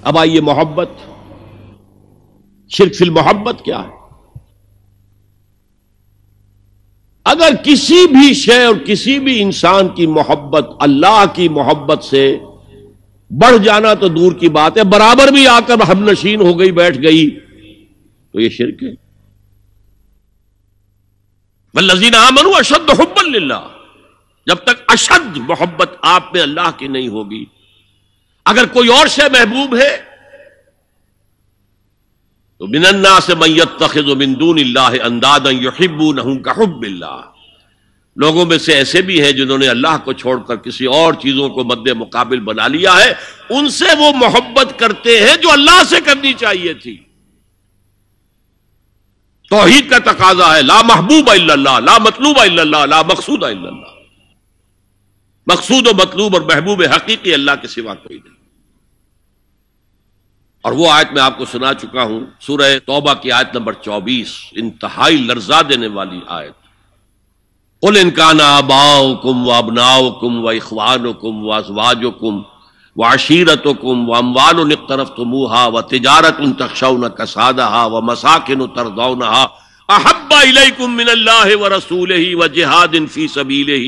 اب آئیے محبت، شرک فی المحبت کیا ہے؟ اگر کسی بھی شے اور کسی بھی انسان کی محبت اللہ کی محبت سے بڑھ جانا تو دور کی بات ہے، برابر بھی آ کر ہم نشین ہو گئی، بیٹھ گئی، تو یہ شرک ہے۔ والذین آمنوا اشد حبا للہ، جب تک اشد محبت آپ میں اللہ کی نہیں ہوگی، اگر کوئی اور شے محبوب ہے تو من الناس من یتخذ من دون اللہ اندادا یحبونہم کحب اللہ، لوگوں میں سے ایسے بھی ہیں جنہوں نے اللہ کو چھوڑ کر کسی اور چیزوں کو مد مقابل بنا لیا ہے، ان سے وہ محبت کرتے ہیں جو اللہ سے کرنی چاہیے تھی۔ توحید کا تقاضا ہے لا محبوب الا اللہ، لا مطلوب الا اللہ، لا مقصود الا اللہ، مقصود و مطلوب اور محبوب حقیقی اللہ کے سوا کوئی نہیں۔ اور وہ آیت میں آپ کو سنا چکا ہوں، سورہ توبہ کی آیت نمبر 24، انتہائی لرزا دینے والی آیت۔ قل ان کان آباؤکم وابناؤکم واخوانکم وازواجکم وعشیرتکم واموال اقترفتموها وتجارۃ تخشون کسادها ومساکن ترضونها احب الیکم من اللہ ورسولہ وجہاد فی سبیلہ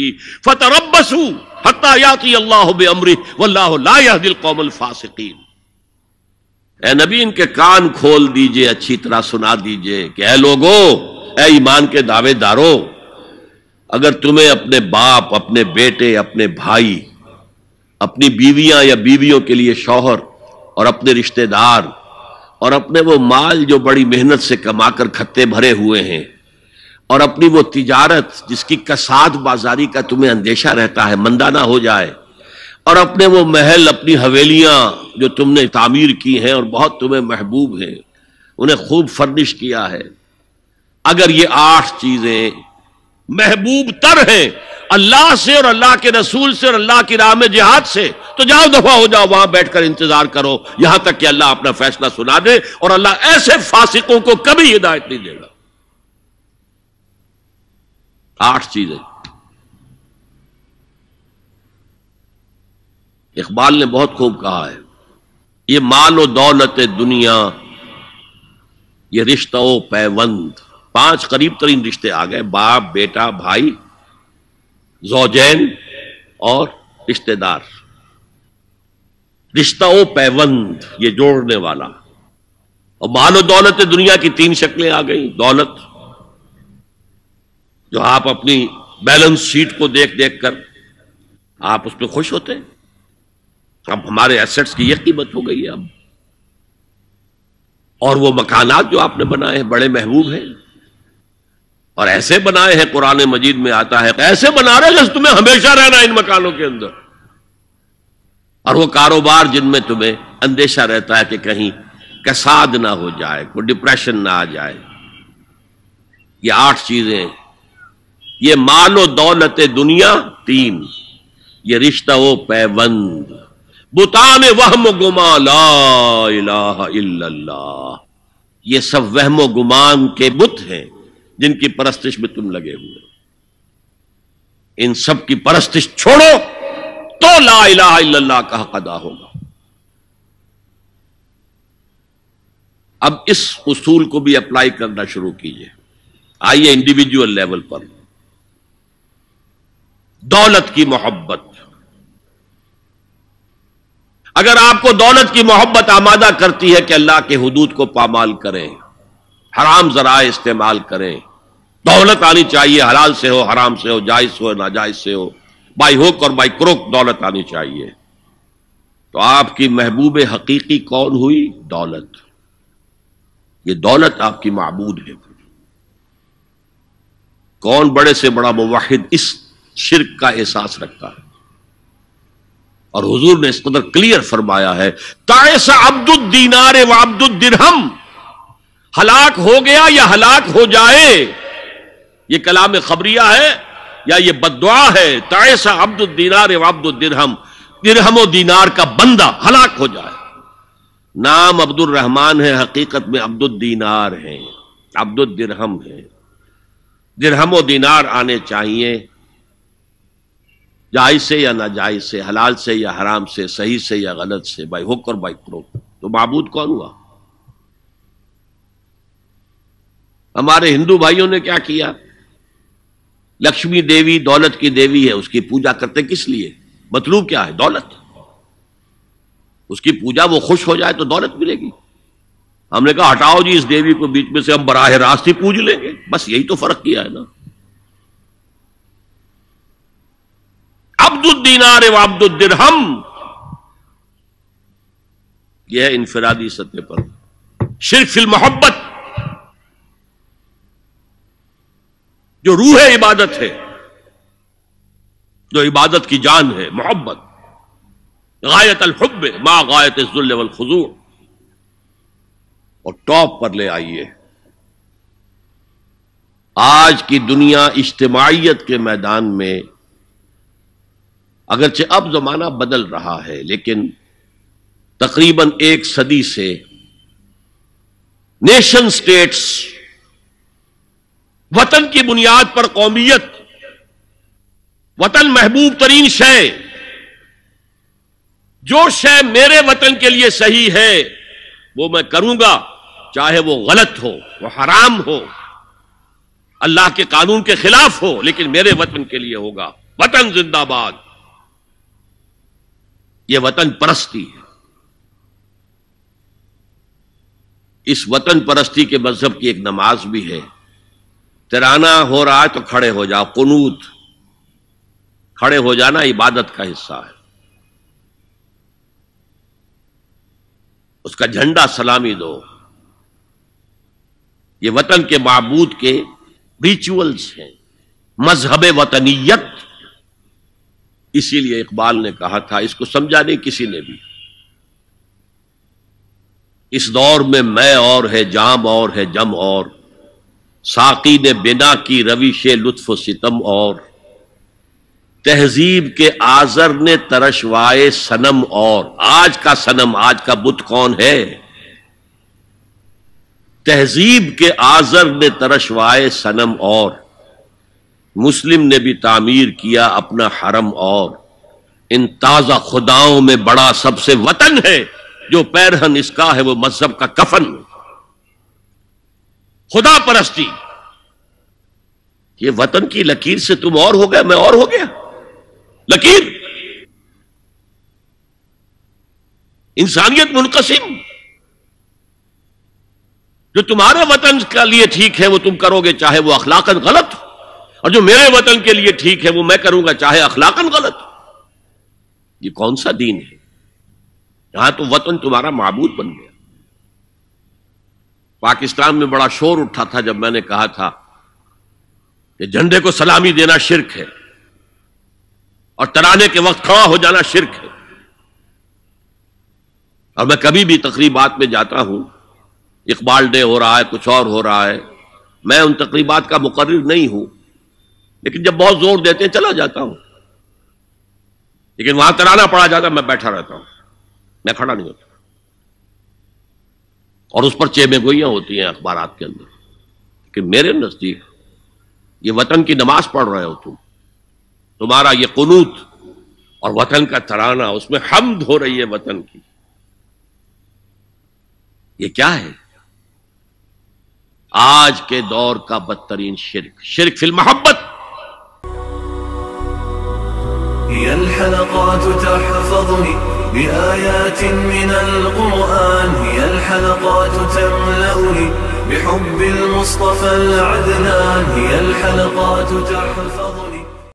فتربصوا حتی یاتی اللہ بامرہ واللہ لا یہدی القوم الفاسقین۔ اے نبی ان کے کان کھول دیجئے، اچھی طرح سنا دیجئے کہ اے لوگو، اے ایمان کے دعوے دارو، اگر تمہیں اپنے باپ، اپنے بیٹے، اپنے بھائی، اپنی بیویاں یا بیویوں کے لیے شوہر اور اپنے رشتہ دار اور اپنے وہ مال جو بڑی محنت سے کما کر کھتے بھرے ہوئے ہیں اور اپنی وہ تجارت جس کی کساد بازاری کا تمہیں اندیشہ رہتا ہے مندہ نہ ہو جائے، اور اپنے وہ محل، اپنی حویلیاں جو تم نے تعمیر کی ہیں اور بہت تمہیں محبوب ہیں، انہیں خوب فرنش کیا ہے، اگر یہ 8 چیزیں محبوب تر ہیں اللہ سے اور اللہ کے رسول سے اور اللہ کی راہ میں جہاد سے، تو جاؤ دفعہ ہو جاؤ، وہاں بیٹھ کر انتظار کرو یہاں تک کہ اللہ اپنا فیصلہ سنا دے، اور اللہ ایسے فاسقوں کو کبھی ہدایت نہیں دے گا۔ 8 چیزیں۔ اقبال نے بہت خوب کہا ہے، یہ مال و دولت دنیا، یہ رشتہ و پیوند، 5 قریب ترین رشتے آ گئے، باپ، بیٹا، بھائی، زوجین اور رشتہ دار۔ رشتہ و پیوند یہ جوڑنے والا۔ اور مال و دولت دنیا کی 3 شکلیں آ گئیں۔ دولت جو آپ اپنی بیلنس شیٹ کو دیکھ دیکھ کر آپ اس پہ خوش ہوتے ہیں، اب ہمارے ایسٹس کی یہ قیمت ہو گئی ہے اب، اور وہ مکانات جو آپ نے بنائے ہیں بڑے محبوب ہیں، اور ایسے بنائے ہیں، قرآن مجید میں آتا ہے ایسے بنا رہے ہیں کہ تمہیں ہمیشہ رہنا ان مکانوں کے اندر، اور وہ کاروبار جن میں تمہیں اندیشہ رہتا ہے کہ کہیں کساد نہ ہو جائے، کوئی ڈپریشن نہ آ جائے۔ یہ 8 چیزیں، یہ مال و دولت دنیا 3، یہ رشتہ و پیوند، بتان وہم و گمان لا الہ الا اللہ، یہ سب وہم و گمان کے بت ہیں جن کی پرستش میں تم لگے ہوئے، ان سب کی پرستش چھوڑو تو لا الہ الا اللہ کا حق ادا ہوگا۔ اب اس اصول کو بھی اپلائی کرنا شروع کیجئے۔ آئیے انڈیویجول لیول پر، دولت کی محبت۔ اگر آپ کو دولت کی محبت آمادہ کرتی ہے کہ اللہ کے حدود کو پامال کریں، حرام ذرائع استعمال کریں، دولت آنی چاہیے، حلال سے ہو، حرام سے ہو، جائز ہو، ناجائز سے ہو، بائی ہوک اور بائی کروک دولت آنی چاہیے، تو آپ کی محبوب حقیقی کون ہوئی؟ دولت۔ یہ دولت آپ کی معبود ہے۔ کون بڑے سے بڑا موحد اس شرک کا احساس رکھتا ہے؟ اور حضور نے اس قدر کلیئر فرمایا ہے، تعس عبد الدینار و عبد الدرہم، ہلاک ہو گیا یا ہلاک ہو جائے، یہ کلام خبریہ ہے یا یہ بددعا ہے؟ تعس عبد الدینار و عبد الدرہم، درہم و دینار کا بندہ ہلاک ہو جائے۔ نام عبد الرحمن ہے، حقیقت میں عبد الدینار ہے، عبد الدرہم ہے۔ درہم و دینار آنے چاہیے، جائز سے یا ناجائز سے، حلال سے یا حرام سے، صحیح سے یا غلط سے، بائی حق اور بائی کروک۔ تو معبود کون ہوا؟ ہمارے ہندو بھائیوں نے کیا کیا؟ لکشمی دیوی دولت کی دیوی ہے، اس کی پوجا کرتے کس لیے؟ مطلوب کیا ہے؟ دولت. اس کی پوجا وہ خوش ہو جائے تو دولت ملے گی. ہم نے کہا ہٹاؤ جی اس دیوی کو بیچ میں سے، ہم براہ راست ہی پوج لیں گے. بس یہی تو فرق کیا ہے نا. عبد الدینار و عبد الدرہم، یہ ہے انفرادی سطح پر. شرک فی المحبت، جو روح عبادت ہے، جو عبادت کی جان ہے، محبت، غایت الحب ما غایت الذل والخضوع. اور ٹاپ پر لے آئیے، آج کی دنیا اجتماعیت کے میدان میں اگرچہ اب زمانہ بدل رہا ہے، لیکن تقریباً 1 صدی سے نیشن سٹیٹس، وطن کی بنیاد پر قومیت، وطن محبوب ترین شے، جو شے میرے وطن کے لیے صحیح ہے وہ میں کروں گا، چاہے وہ غلط ہو، وہ حرام ہو، اللہ کے قانون کے خلاف ہو، لیکن میرے وطن کے لیے ہوگا. وطن زندہ باد. یہ وطن پرستی ہے. اس وطن پرستی کے مذہب کی ایک نماز بھی ہے. ترانہ ہو رہا ہے تو کھڑے ہو جاؤ، قنوت. کھڑے ہو جانا عبادت کا حصہ ہے. اس کا جھنڈا سلامی دو. یہ وطن کے معبود کے ریچولز ہیں، مذہب وطنیت. اسی لیے اقبال نے کہا تھا، اس کو سمجھا نہیں کسی نے بھی، اس دور میں میں اور ہے، جام اور ہے، جم اور، ساقی نے بنا کی روش لطف و ستم اور، تہذیب کے آزر نے ترشوائے صنم اور. آج کا صنم، آج کا بت کون ہے؟ تہذیب کے آزر نے ترشوائے صنم اور، مسلم نے بھی تعمیر کیا اپنا حرم اور. ان تازہ خداؤں میں بڑا سب سے وطن ہے، جو پیرہن اس کا ہے وہ مذہب کا کفن. خدا پرستی، یہ وطن کی لکیر سے تم اور ہو گئے، میں اور ہو گیا. لکیر، انسانیت منقسم. جو تمہارے وطن کے لیے ٹھیک ہے وہ تم کرو گے، چاہے وہ اخلاقاً غلط ہو، اور جو میرے وطن کے لیے ٹھیک ہے وہ میں کروں گا، چاہے اخلاقاً غلط ہو. یہ کون سا دین ہے؟ یہاں تو وطن تمہارا معبود بن گیا. پاکستان میں بڑا شور اٹھا تھا جب میں نے کہا تھا کہ جھنڈے کو سلامی دینا شرک ہے اور ترانے کے وقت کھڑا ہو جانا شرک ہے. اور میں کبھی بھی تقریبات میں جاتا ہوں، اقبال ڈے ہو رہا ہے، کچھ اور ہو رہا ہے، میں ان تقریبات کا مقرر نہیں ہوں، لیکن جب بہت زور دیتے ہیں چلا جاتا ہوں. لیکن وہاں ترانہ پڑا جاتا ہے، میں بیٹھا رہتا ہوں، میں کھڑا نہیں ہوتا. اور اس پر چیبے گوئیاں ہوتی ہیں اخبارات کے اندر. لیکن میرے نزدیک یہ وطن کی نماز پڑھ رہے ہو تمہارا یہ قنوت اور وطن کا ترانہ، اس میں حمد ہو رہی ہے وطن کی. یہ کیا ہے؟ آج کے دور کا بدترین شرک، شرک فی المحبت. هي الحلقات تحفظني بآيات من القرآن، هي الحلقات تملأني بحب المصطفى العدنان، هي الحلقات تحفظني